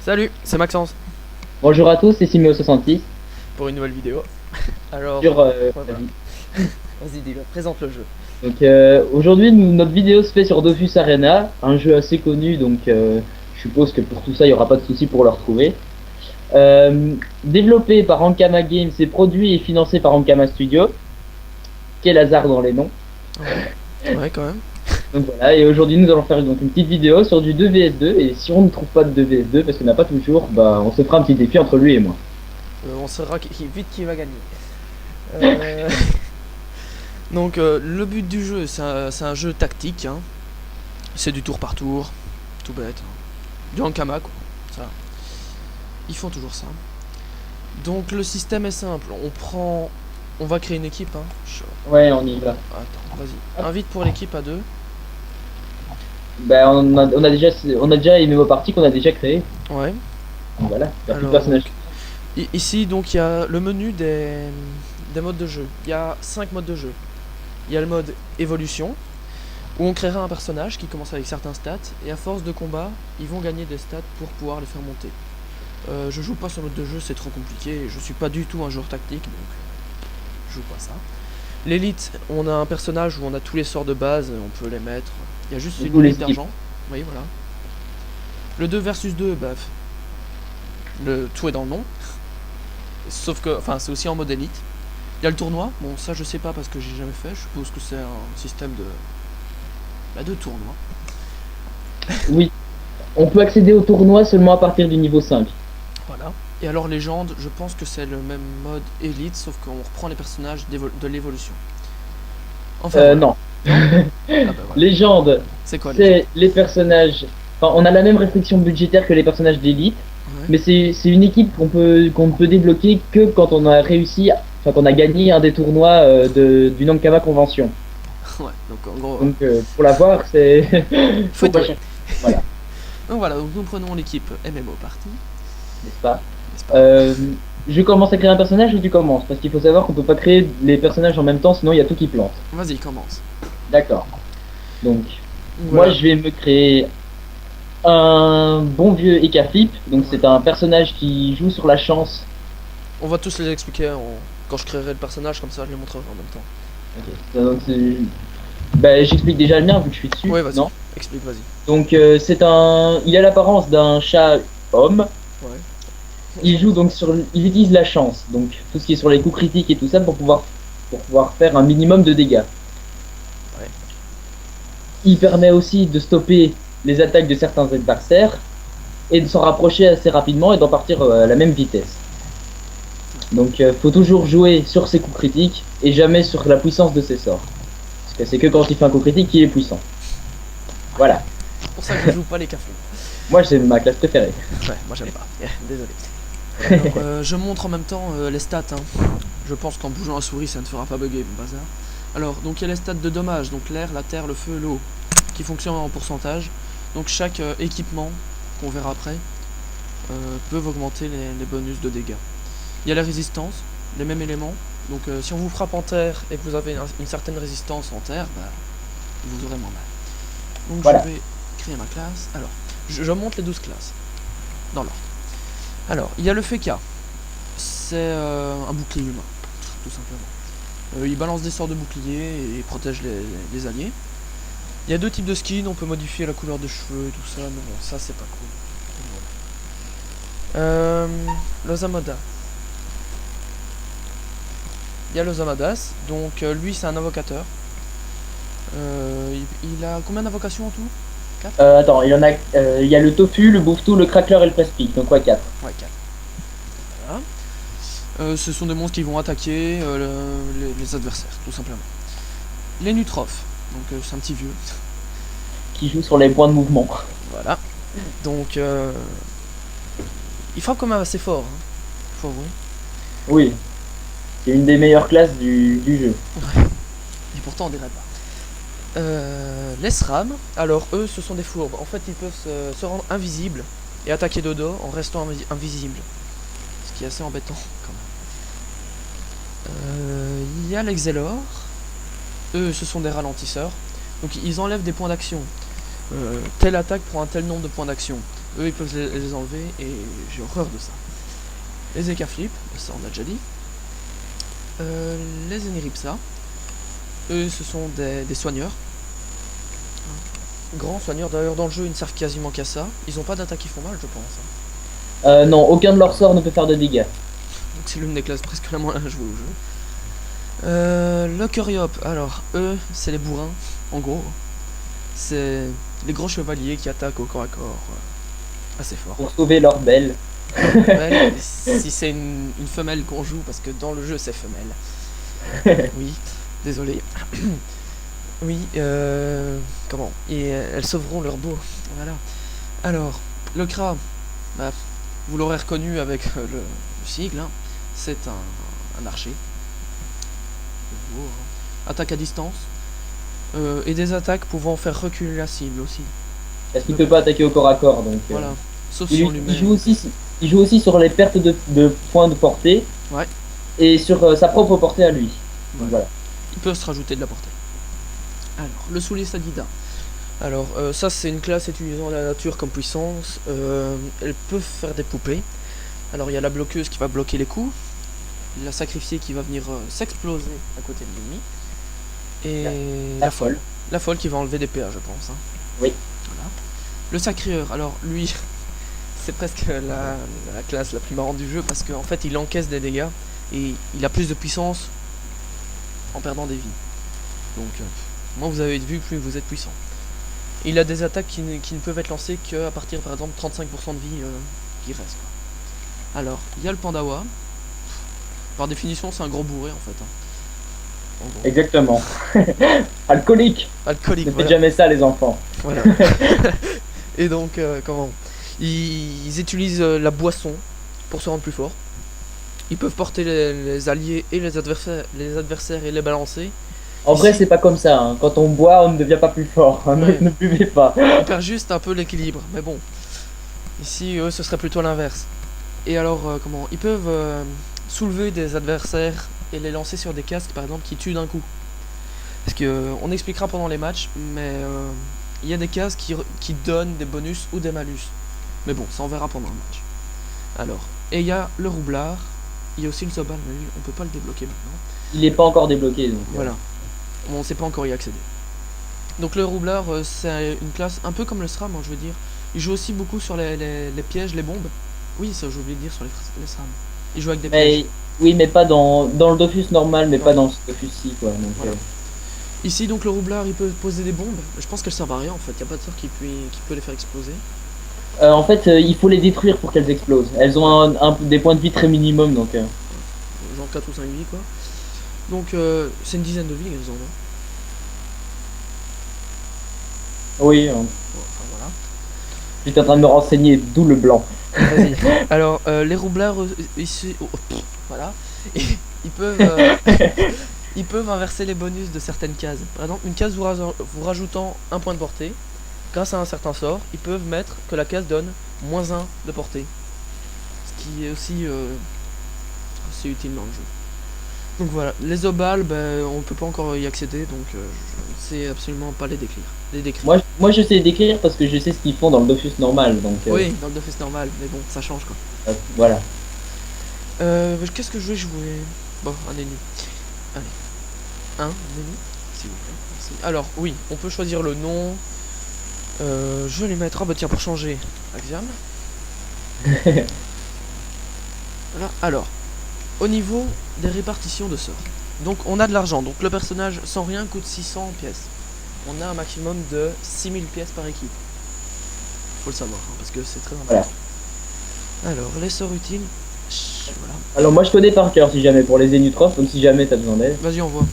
Salut, c'est Maxence Bonjour à tous, c'est Simeo66 pour une nouvelle vidéo. Alors, sur ouais, la voilà. vie. Vas-y, dis-le, présente le jeu. Donc aujourd'hui, notre vidéo se fait sur Dofus Arena, un jeu assez connu, donc je suppose que pour tout ça, il n'y aura pas de souci pour le retrouver. Développé par Ankama Games et produit et financé par Ankama Studio. Quel hasard dans les noms. Ouais, quand même. Donc voilà, et aujourd'hui nous allons faire donc une petite vidéo sur du 2vs2, et si on ne trouve pas de 2vs2, parce qu'on n'a pas toujours, bah on se fera un petit défi entre lui et moi. On saura vite qui va gagner. Donc, le but du jeu, c'est un jeu tactique. Hein. C'est du tour par tour, tout bête. Hein. Du Ankama, quoi. Ça. Ils font toujours ça. Donc, le système est simple. On va créer une équipe. Hein. Ouais, on y va. Attends, vas-y. Invite pour l'équipe à deux. Bah on a déjà une nouvelle partie qu'on a déjà créée. Ouais. Donc voilà, il y a plus de Alors, personnages. ici, donc, il y a le menu des modes de jeu. Il y a 5 modes de jeu. Il y a le mode évolution, où on créera un personnage qui commence avec certains stats, et à force de combat, ils vont gagner des stats pour pouvoir les faire monter. Je joue pas sur le mode de jeu, c'est trop compliqué, je suis pas du tout un joueur tactique, donc je joue pas ça. L'élite, on a un personnage où on a tous les sorts de base, on peut les mettre. Il y a juste Et une tous les limite d'argent. Oui, voilà. Le 2 versus 2, bah, tout est dans le nom. Sauf que, enfin, c'est aussi en mode élite. Il y a le tournoi, bon ça je sais pas parce que j'ai jamais fait, je suppose que c'est un système de tournoi. Oui, on peut accéder au tournoi seulement à partir du niveau 5. Voilà. Et alors légende, je pense que c'est le même mode élite, sauf qu'on reprend les personnages de l'évolution. Enfin voilà. Non. Ah bah voilà. Légende, C'est quoi légende? c'est les personnages. Enfin, on a la même restriction budgétaire que les personnages d'élite, Ouais. mais c'est une équipe qu'on ne peut débloquer que quand on a réussi, enfin qu'on a gagné un des tournois du Nankama Convention. Ouais, donc en gros, Donc pour l'avoir, c'est faut être pas doué. cher. Voilà, Donc voilà, donc nous prenons l'équipe MMO Party, n'est-ce pas? n'est-ce pas? Euh, je commence à créer un personnage ou tu commences? Parce qu'il faut savoir qu'on peut pas créer les personnages en même temps, sinon il y a tout qui plante. Vas-y, commence. D'accord. Donc, moi Voilà. je vais me créer un bon vieux Ekaflip. Donc c'est un personnage qui joue sur la chance. On va tous les expliquer quand je créerai le personnage, comme ça je les montrerai en même temps. Ok. Donc, bah, j'explique déjà le mien vu que je suis dessus. Ouais, vas-y, Non. explique, vas-y. Donc il a l'apparence d'un chat homme. Ouais. Il utilise la chance. Donc tout ce qui est sur les coups critiques et tout ça pour pouvoir faire un minimum de dégâts. Ouais. Il permet aussi de stopper les attaques de certains adversaires et de s'en rapprocher assez rapidement et d'en partir à la même vitesse. Donc faut toujours jouer sur ses coups critiques et jamais sur la puissance de ses sorts. Parce que c'est que quand il fait un coup critique qu'il est puissant. Voilà. C'est pour ça que je joue pas les cafés. Moi c'est ma classe préférée. Ouais, moi j'aime pas. Désolé. Alors, je montre en même temps les stats. Hein. Je pense qu'en bougeant la souris, ça ne fera pas bugger mon bazar. Alors, donc il y a les stats de dommages, donc l'air, la terre, le feu, l'eau, qui fonctionnent en pourcentage. Donc chaque équipement, qu'on verra après, peuvent augmenter les bonus de dégâts. Il y a la résistance, les mêmes éléments. Donc si on vous frappe en terre et que vous avez une certaine résistance en terre, bah, vous aurez moins mal. Donc Voilà. je vais créer ma classe. Alors, je monte les 12 classes, dans l'ordre. Alors, il y a le Feka. C'est un bouclier humain, tout simplement. Il balance des sorts de bouclier et protège les alliés. Il y a deux types de skins, on peut modifier la couleur des cheveux et tout ça, mais bon, ça c'est pas cool. Voilà. Le Zamada. Il y a le Zamadas, donc lui c'est un invocateur. Il a combien d'invocations en tout? 4. Attends, il y a le tofu, le bouffe-tout, le crackler et le press-pick. Donc quoi, 4. Ouais, 4. Voilà. Ce sont des monstres qui vont attaquer les adversaires, tout simplement. Les Nutrophes, donc c'est un petit vieux. Qui joue sur les points de mouvement. Voilà. Donc il frappe quand même assez fort, hein. Faut avouer. Oui. C'est une des meilleures classes du jeu. Et pourtant on dirait pas. Les SRAM, alors eux ce sont des fourbes. En fait ils peuvent se rendre invisibles et attaquer de dos en restant invisibles. Ce qui est assez embêtant quand même. Il y a les Xelor. Eux ce sont des ralentisseurs. Donc ils enlèvent des points d'action. Telle attaque prend un tel nombre de points d'action. Eux, ils peuvent les enlever et j'ai horreur de ça. Les Ekaflip, ça on a déjà dit. Les Eneripsa, eux, ce sont des soigneurs. Grands soigneurs, d'ailleurs dans le jeu ils ne servent quasiment qu'à ça. Ils ont pas d'attaque qui font mal je pense. Non, aucun de leurs sorts ne peut faire de dégâts. Donc c'est l'une des classes presque la moins jouée au jeu. Le Curiop, alors eux c'est les bourrins, en gros. C'est les gros chevaliers qui attaquent au corps à corps assez fort. Pour sauver leur belle. Ouais, si c'est une femelle qu'on joue, parce que dans le jeu c'est femelle. Oui, désolé. Oui, comment? Et elles sauveront leur beau. Voilà. Alors, le Kra, bah, vous l'aurez reconnu avec le sigle, hein. C'est un archer. Beau, hein. Attaque à distance. Et des attaques pouvant faire reculer la cible aussi. Parce qu'il peut pas attaquer au corps à corps, donc... Voilà. Sauf si on lui met... il joue aussi sur les pertes de points de portée. Ouais. Et sur sa propre portée à lui. Donc, voilà. Il peut se rajouter de la portée. Alors, le soulier Sadida. Alors, ça c'est une classe utilisant la nature comme puissance. Elle peut faire des poupées. Alors, il y a la bloqueuse qui va bloquer les coups. La sacrifiée qui va venir s'exploser à côté de l'ennemi. Et la folle. La folle qui va enlever des PA, je pense. Hein. Oui. Voilà. Le sacrieur, alors lui, c'est presque la classe la plus marrante du jeu parce qu'en fait il encaisse des dégâts et il a plus de puissance en perdant des vies. Donc, moins vous avez de vue, plus vous êtes puissant. Et il a des attaques qui ne peuvent être lancées qu'à partir par exemple 35% de vie qui reste. Quoi. Alors, il y a le Pandawa. Par définition, c'est un gros bourré en fait. Hein. Exactement. Alcoolique. Alcoolique. Ne faites jamais ça, les enfants. Voilà. Et donc, comment ils utilisent la boisson pour se rendre plus fort. Ils peuvent porter les alliés et les adversaires et les balancer. En vrai, c'est pas comme ça. Hein. Quand on boit, on ne devient pas plus fort. Hein. Ouais. Ne buvez pas. On perd juste un peu l'équilibre. Mais bon, ici, eux, ce serait plutôt l'inverse. Et alors, comment ils peuvent soulever des adversaires et les lancer sur des casques par exemple qui tuent d'un coup. Parce que on expliquera pendant les matchs, mais il y a des casques qui donnent des bonus ou des malus. Mais bon, ça on verra pendant le match. Alors, et il y a le roublard, il y a aussi le Zobal, mais lui, on peut pas le débloquer maintenant. Il n'est pas encore débloqué donc. Voilà. On sait pas encore y accéder. Donc le roublard, c'est une classe un peu comme le SRAM, hein, je veux dire. Il joue aussi beaucoup sur les pièges, les bombes. Oui, ça j'ai oublié de dire sur les SRAM. Il joue avec des pièges. Oui, mais pas dans le Dofus normal, mais ouais. Pas dans ce Dofus-ci, quoi. Donc, voilà. Ici, donc, le roublard, il peut poser des bombes. Je pense qu'elles servent à rien, en fait. Il n'y a pas de sort qui peut les faire exploser. En fait, il faut les détruire pour qu'elles explosent. Elles ont des points de vie très minimum, donc... Genre 4 ou 5 vies, quoi. Donc, c'est une dizaine de vies, elles ont, non? Oui. Bon, enfin, voilà. J'étais en train de me renseigner, d'où le blanc. Vas-y. Alors, les roublards, ici... Oh, voilà. Ils peuvent... Ils peuvent inverser les bonus de certaines cases. Par exemple, une case vous rajoutant un point de portée, grâce à un certain sort, ils peuvent mettre que la case donne -1 de portée. Ce qui est aussi assez utile dans le jeu. Donc voilà, les obals, ben, on peut pas encore y accéder, donc je ne sais absolument pas les décrire. Moi je sais les décrire parce que je sais ce qu'ils font dans le Dofus normal. Donc, oui, dans le Dofus normal, mais bon, ça change quoi. Voilà. Qu'est-ce que je vais jouer? Bon, un ennemi. Allez. Un ennemi, s'il vous plaît. Merci. Alors, oui, on peut choisir le nom. Je vais lui mettre... Ah bah tiens, pour changer. Axiom. Voilà. Alors, au niveau des répartitions de sorts. Donc, on a de l'argent. Donc, le personnage sans rien coûte 600 pièces. On a un maximum de 6000 pièces par équipe. Faut le savoir, hein, parce que c'est très important. Voilà. Alors, les sorts utiles... Voilà. Alors moi je connais par cœur si jamais pour les Zénutrophes, donc si jamais t'as besoin d'aide. Vas-y, on voit.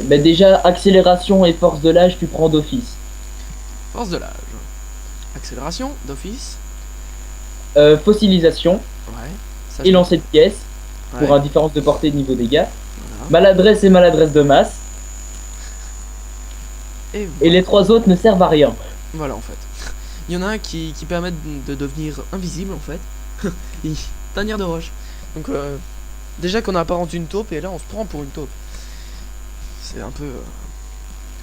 Bah déjà, accélération et force de l'âge, tu prends d'office. Force de l'âge. Accélération, d'office. Fossilisation. Ouais. Ça, et lancer de pièces. Ouais. Pour une différence de portée de niveau dégâts. Voilà. Maladresse et maladresse de masse. Et les trois autres ne servent à rien. Voilà en fait. Il y en a un qui permet de devenir invisible en fait. Tanière de roche. Donc déjà qu'on a apparence une taupe et là on se prend pour une taupe. C'est un peu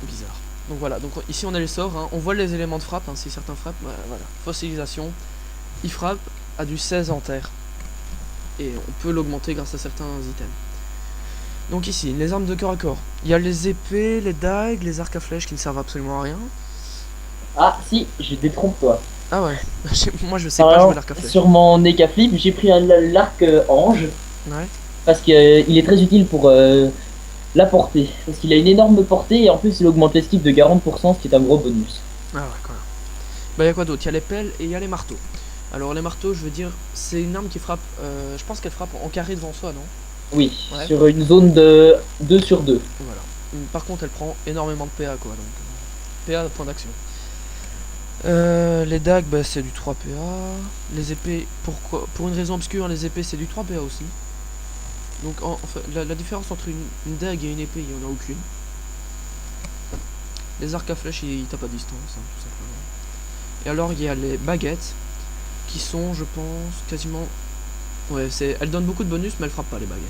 bizarre. Donc voilà, donc ici on a les sorts, hein. On voit les éléments de frappe, hein, si certains frappent, bah, voilà. Fossilisation, il frappe à du 16 en terre. Et on peut l'augmenter grâce à certains items. Donc ici, les armes de corps à corps. Il y a les épées, les dagues, les arcs à flèches qui ne servent absolument à rien. Ah si, je détrompe-toi. Ah ouais, moi je sais pas jouer l'arc à flèche. Sur mon Eka Flip, j'ai pris l'arc ange. Ouais. Parce qu'il est très utile pour la portée. Parce qu'il a une énorme portée et en plus il augmente l'esquive de 40%, ce qui est un gros bonus. Ah ouais, quand même. Bah il y a quoi d'autre? Il y a les pelles et il y a les marteaux. Alors les marteaux, je veux dire, c'est une arme qui frappe, je pense qu'elle frappe en carré devant soi, non? Oui, ouais. Sur une zone de 2 sur 2. Voilà. Par contre, elle prend énormément de PA, quoi. Donc, PA, point d'action. Les dagues, bah, c'est du 3 PA. Les épées, pourquoi? Pour une raison obscure, les épées, c'est du 3 PA aussi. Donc, en fait, la différence entre une dague et une épée, il n'y en a aucune. Les arcs à flèches, ils tapent à distance, hein, tout simplement. Et alors, il y a les baguettes, qui sont, je pense, quasiment... Ouais, elles donnent beaucoup de bonus, mais elles frappent pas, les baguettes.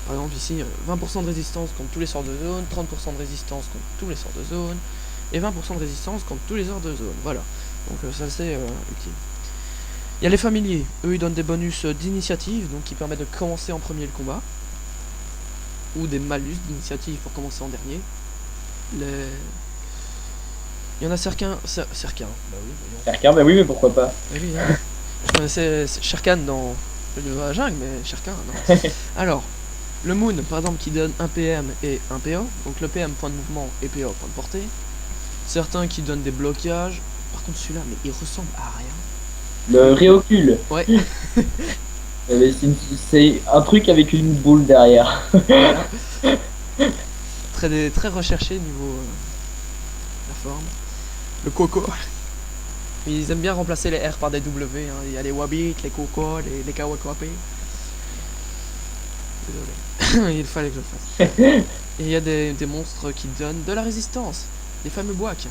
Par exemple, ici, 20% de résistance contre tous les sorts de zone, 30% de résistance contre tous les sorts de zone, et 20% de résistance contre tous les sorts de zone. Voilà. Donc, ça, c'est utile. Il y a les familiers. Eux, ils donnent des bonus d'initiative, donc qui permettent de commencer en premier le combat. Ou des malus d'initiative pour commencer en dernier. Il y en a certains... Bah oui, Sherkan, bah oui, mais pourquoi pas. oui, hein. Je connaissais Sherkan dans la jungle, mais Sherkan, non. Alors, le Moon, par exemple, qui donne un PM et un PO. Donc le PM, point de mouvement, et PO, point de portée. Certains qui donnent des blocages. Par contre, celui-là, mais il ressemble à rien. Le Réocule. Ouais. C'est un truc avec une boule derrière. Voilà. Très recherché niveau la forme. Le Coco. Ils aiment bien remplacer les R par des W. Hein. Il y a les Wabit, les Coco, les Kawakwape. Désolé. Il fallait que je le fasse. Et il y a des monstres qui donnent de la résistance. Les fameux boacs.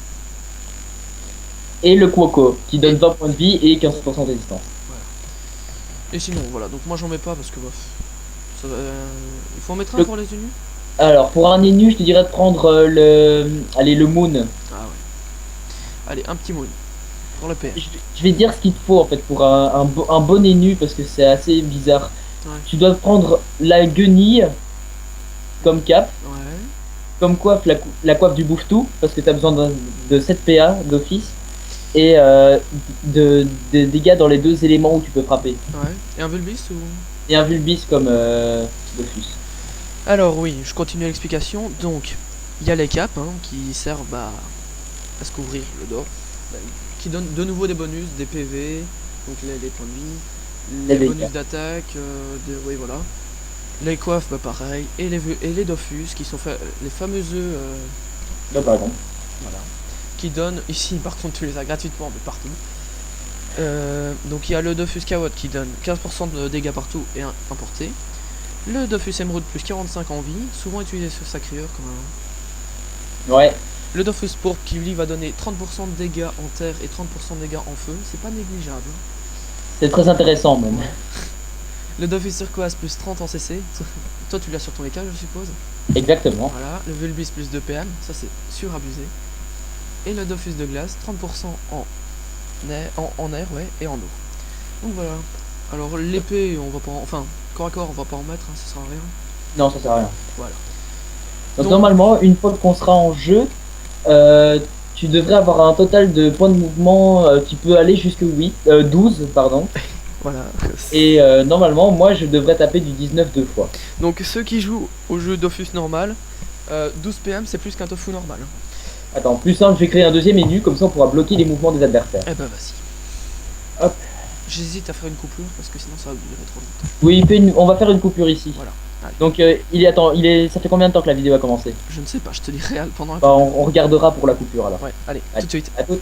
Et le Quoko, qui donne 20 points de vie et 15% de résistance. Voilà. Et sinon, voilà. Donc moi, j'en mets pas parce que, bof. Il faut en mettre un pour les tenues. Alors, pour un ennemi, je te dirais de prendre le Moon. Ah ouais. Allez, un petit Moon. Pour le PR. Je vais te dire ce qu'il te faut en fait pour un bon ennemi parce que c'est assez bizarre. Ouais. Tu dois prendre la guenille comme cap, Ouais. comme coiffe la coiffe du bouffetou parce que tu as besoin de 7 PA d'office et de dégâts dans les deux éléments où tu peux frapper. Ouais. Et un Vulbis ou... Et un Vulbis comme Dofus. Alors oui, je continue l'explication. Donc, il y a les capes hein, qui servent à se couvrir le dos. Qui donnent de nouveau des bonus, des PV, donc les points de vie, les bonus d'attaque, oui voilà. Les coiffes, bah pareil, et les Dofus, qui sont les fameux œufs, Voilà. qui donnent, ici par contre tu les as gratuitement, mais partout. Donc il y a le Dofus Kawot qui donne 15% de dégâts partout et un portée. Le Dofus Emerald plus 45 en vie, souvent utilisé sur sa crieur comme un... Ouais. Le Dofus Pourpre qui lui va donner 30% de dégâts en terre et 30% de dégâts en feu, c'est pas négligeable. C'est très intéressant même. Le Dofus Turquoise plus 30 en CC, toi tu l'as sur ton écage je suppose. Exactement. Voilà, le Vulbis plus 2 PM, ça c'est surabusé. Et le Dofus de glace, 30% en air ouais, et en eau. Donc voilà. Alors l'épée, on va pas enfin, corps à corps on va pas en mettre, hein, ça sert à rien. Non, ça sert à rien. Voilà. Donc normalement, une fois qu'on sera en jeu, tu devrais avoir un total de points de mouvement qui peut aller jusque 12, pardon. Voilà. Et normalement, moi, je devrais taper du 19 deux fois. Donc ceux qui jouent au jeu Dofus normal, 12 PM c'est plus qu'un tofu normal. Attends, plus simple, je vais créer un deuxième menu, comme ça on pourra bloquer les mouvements des adversaires. Eh ben vas-y. Hop. J'hésite à faire une coupure parce que sinon ça va durer trop longtemps. Oui, on va faire une coupure ici. Voilà. Allez. Donc ça fait combien de temps que la vidéo a commencé? Je ne sais pas, je te dirai pendant la on regardera pour la coupure alors. Ouais, allez, Allez, tout de suite. à tout.